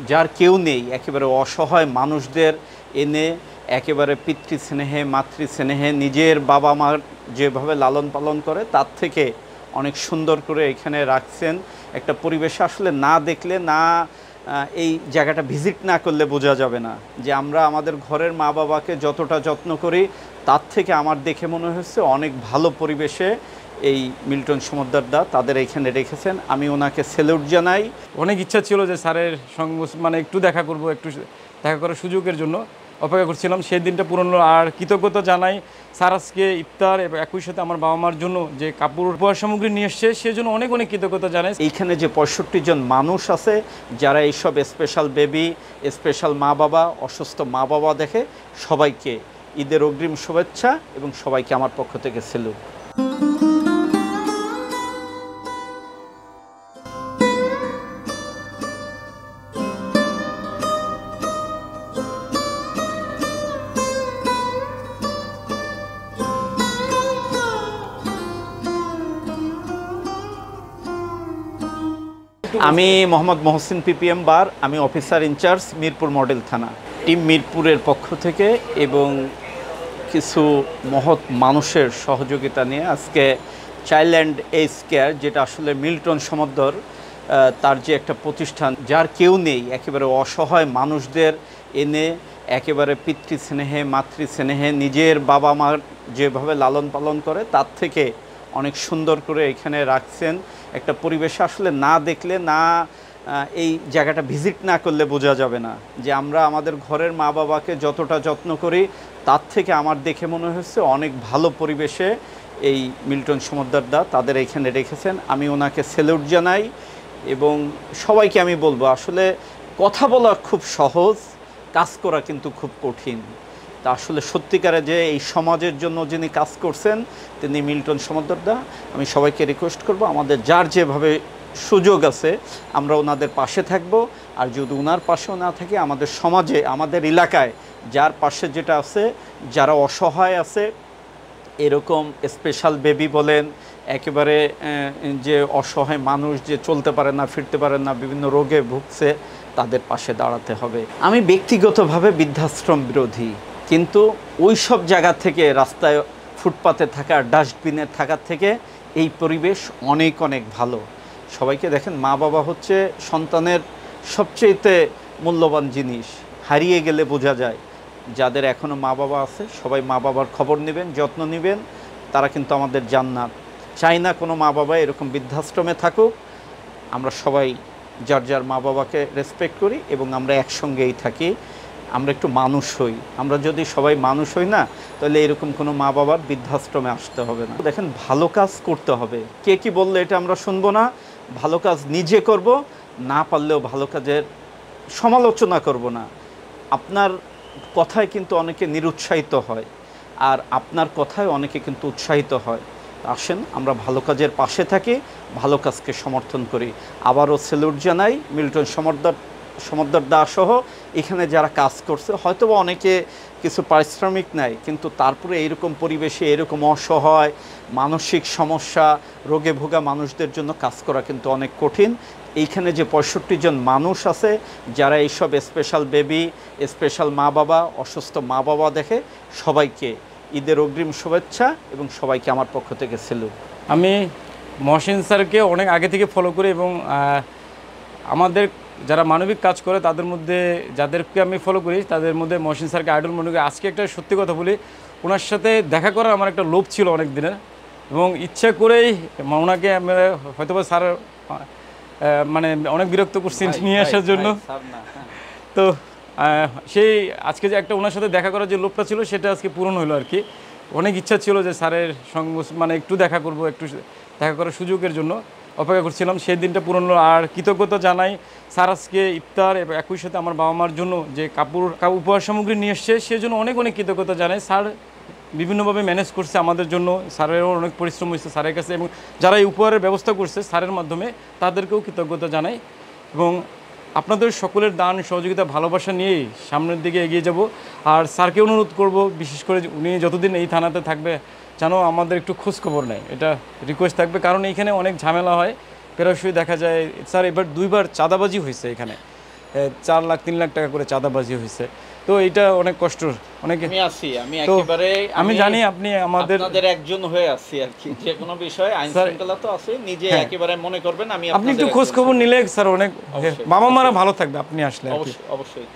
যার কেউ নেই একেবারে অসহায় মানুষদের এনে একেবারে পিতৃস্নেহে মাতৃস্নেহে নিজের বাবা মার যেভাবে লালন পালন করে তার থেকে অনেক সুন্দর করে এখানে রাখছেন। একটা পরিবেশ আসলে না দেখলে না এই জায়গাটা ভিজিট না করলে বোঝা যাবে না যে আমরা আমাদের ঘরের মা বাবাকে যতটা যত্ন করি তার থেকে আমার দেখে মনে হচ্ছে অনেক ভালো পরিবেশে এই মিল্টন সমদ্দার তাদের এখানে রেখেছেন। আমি ওনাকে স্যালুট জানাই। অনেক ইচ্ছা ছিল যে স্যারের সঙ্গে মানে একটু দেখা করব, একটু দেখা করার সুযোগের জন্য অপেক্ষা করছিলাম। সেই দিনটা পূরণ হলো। আর কৃতজ্ঞতা জানাই স্যার আজকে ইফতার এবং একই সাথে আমার বাবা মার জন্য যে কাপড় উপহার সামগ্রী নিয়ে এসছে সেজন্য অনেক অনেক কৃতজ্ঞতা জানাই। এইখানে যে 65 জন মানুষ আছে যারা এইসব স্পেশাল বেবি, স্পেশাল মা বাবা, অসুস্থ মা বাবা দেখে, সবাইকে ঈদের অগ্রিম শুভেচ্ছা এবং সবাইকে আমার পক্ষ থেকে স্যালুট। আমি মোহাম্মদ মহসিন পিপিএম বার, আমি অফিসার ইনচার্জ মিরপুর মডেল থানা। টিম মিরপুরের পক্ষ থেকে এবং কিছু মহৎ মানুষের সহযোগিতা নিয়ে আজকে চাইল্ড অ্যান্ড এজ কেয়ার, যেটা আসলে মিল্টন সমদ্দর তার যে একটা প্রতিষ্ঠান, যার কেউ নেই একেবারে অসহায় মানুষদের এনে একেবারে পিতৃস্নেহে মাতৃস্নেহে নিজের বাবা মার যেভাবে লালন পালন করে তার থেকে অনেক সুন্দর করে এখানে রাখছেন। একটা পরিবেশ আসলে না দেখলে না এই জায়গাটা ভিজিট না করলে বোঝা যাবে না যে আমরা আমাদের ঘরের মা বাবাকে যতটা যত্ন করি তার থেকে আমার দেখে মনে হচ্ছে অনেক ভালো পরিবেশে এই মিল্টন সমদ্দার তাদের এখানে রেখেছেন। আমি ওনাকে স্যালুট জানাই এবং সবাইকে আমি বলবো আসলে কথা বলা খুব সহজ, কাজ করা কিন্তু খুব কঠিন। তা আসলে সত্যিকারে যে এই সমাজের জন্য যিনি কাজ করছেন তিনি মিল্টন সমদ্দার। আমি সবাইকে রিকোয়েস্ট করব আমাদের যার যেভাবে সুযোগ আছে আমরা ওনাদের পাশে থাকব। আর যদি ওনার পাশেও না থাকি আমাদের সমাজে আমাদের এলাকায় যার পাশে যেটা আছে, যারা অসহায় আছে, এরকম স্পেশাল বেবি বলেন, একেবারে যে অসহায় মানুষ যে চলতে পারে না, ফিরতে পারে না, বিভিন্ন রোগে ভুগছে, তাদের পাশে দাঁড়াতে হবে। আমি ব্যক্তিগতভাবে বৃদ্ধাশ্রম বিরোধী, কিন্তু ওই সব জায়গা থেকে রাস্তায় ফুটপাতে থাকা ডাস্টবিনে থাকার থেকে এই পরিবেশ অনেক অনেক ভালো। সবাইকে দেখেন, মা বাবা হচ্ছে সন্তানের সবচেয়েতে মূল্যবান জিনিস। হারিয়ে গেলে বোঝা যায়। যাদের এখনও মা বাবা আছে সবাই মা বাবার খবর নেবেন, যত্ন নেবেন, তারা কিন্তু আমাদের জান্নাত। চাই না কোনো মা বাবা এরকম বৃদ্ধাশ্রমে থাকুক। আমরা সবাই যার যার মা বাবাকে রেসপেক্ট করি এবং আমরা একসঙ্গেই থাকি। আমরা একটু মানুষ হই। আমরা যদি সবাই মানুষ হই না, তাহলে এরকম কোনো মা বাবার বৃদ্ধাশ্রমে আসতে হবে না। দেখেন, ভালো কাজ করতে হবে। কে কি বললে এটা আমরা শুনবো না। ভালো কাজ নিজে করব, না পারলেও ভালো কাজের সমালোচনা করব না। আপনার কথায় কিন্তু অনেকে নিরুৎসাহিত হয়, আর আপনার কথায় অনেকে কিন্তু উৎসাহিত হয়। আসেন আমরা ভালো কাজের পাশে থাকি, ভালো কাজকে সমর্থন করি। আবারও স্যালুট জানাই মিল্টন সমদ্দার সহ এখানে যারা কাজ করছে। হয়তোবা অনেকে কিছু পারিশ্রমিক নেয়, কিন্তু তারপরে এইরকম পরিবেশে এরকম অসহায় মানসিক সমস্যা রোগে ভোগা মানুষদের জন্য কাজ করা কিন্তু অনেক কঠিন। এইখানে যে 65 জন মানুষ আছে যারা এইসব স্পেশাল বেবি, স্পেশাল মা বাবা, অসুস্থ মা বাবা দেখে, সবাইকে ঈদের অগ্রিম শুভেচ্ছা এবং সবাইকে আমার পক্ষ থেকে স্যালুট। আমি মহসিন স্যারকে অনেক আগে থেকে ফলো করি এবং আমাদের যারা মানবিক কাজ করে তাদের মধ্যে যাদেরকে আমি ফলো করি তাদের মধ্যে মহসিন স্যারকে আইডল মনে করি। আজকে একটা সত্যি কথা বলি, ওনার সাথে দেখা করার আমার একটা লোভ ছিল অনেক দিনের, এবং ইচ্ছা করেই ওনাকে আমি হয়তোবা স্যার মানে অনেক বিরক্ত করছি নিয়ে আসার জন্য। তো সেই আজকে যে একটা ওনার সাথে দেখা করার যে লোভটা ছিল সেটা আজকে পূরণ হলো আর কি। অনেক ইচ্ছা ছিল যে স্যারের সঙ্গে মানে একটু দেখা করব, একটু দেখা করার সুযোগের জন্য অপেক্ষা করছিলাম। সেই দিনটা পূরণ হলো। আর কৃতজ্ঞতা জানাই স্যার আজকে ইফতার এবং একই সাথে আমার বাবা মার জন্য যে কাপড় উপহার সামগ্রী নিয়ে এসছে সেজন্য অনেক অনেক কৃতজ্ঞতা জানাই। স্যার বিভিন্নভাবে ম্যানেজ করছে আমাদের জন্য, স্যারেরও অনেক পরিশ্রম হয়েছে স্যারের কাছে, এবং যারা এই উপহারের ব্যবস্থা করছে স্যারের মাধ্যমে তাদেরকেও কৃতজ্ঞতা জানাই। এবং আপনাদের সকলের দান সহযোগিতা ভালোবাসা নিয়েই সামনের দিকে এগিয়ে যাব। আর স্যারকে অনুরোধ করব, বিশেষ করে উনি যতদিন এই থানাতে থাকবে যেন আমাদের একটু খোঁজখবর নেয়, এটা রিকোয়েস্ট থাকবে। কারণ এইখানে অনেক ঝামেলা হয়, প্রায়শই দেখা যায়। স্যার এবার 2বার চাঁদাবাজি হয়েছে এখানে, 4 লাখ 3 লাখ টাকা করে চাঁদাবাজি হয়েছে। তো এটা অনেক কষ্টর, অনেকে আমি তো একেবারে আমি জানি আপনি আপনাদের একজন হয়ে আছি আর কি, যে কোনো বিষয়ে আইন শৃঙ্খলা তো আছে, নিজে একেবারে মনে করবেন আমি আপনি একটু খোঁজ খবর নিলে স্যার অনেক বাবা মারা ভালো থাকবে আপনি আসলে আর কি। অবশ্যই অবশ্যই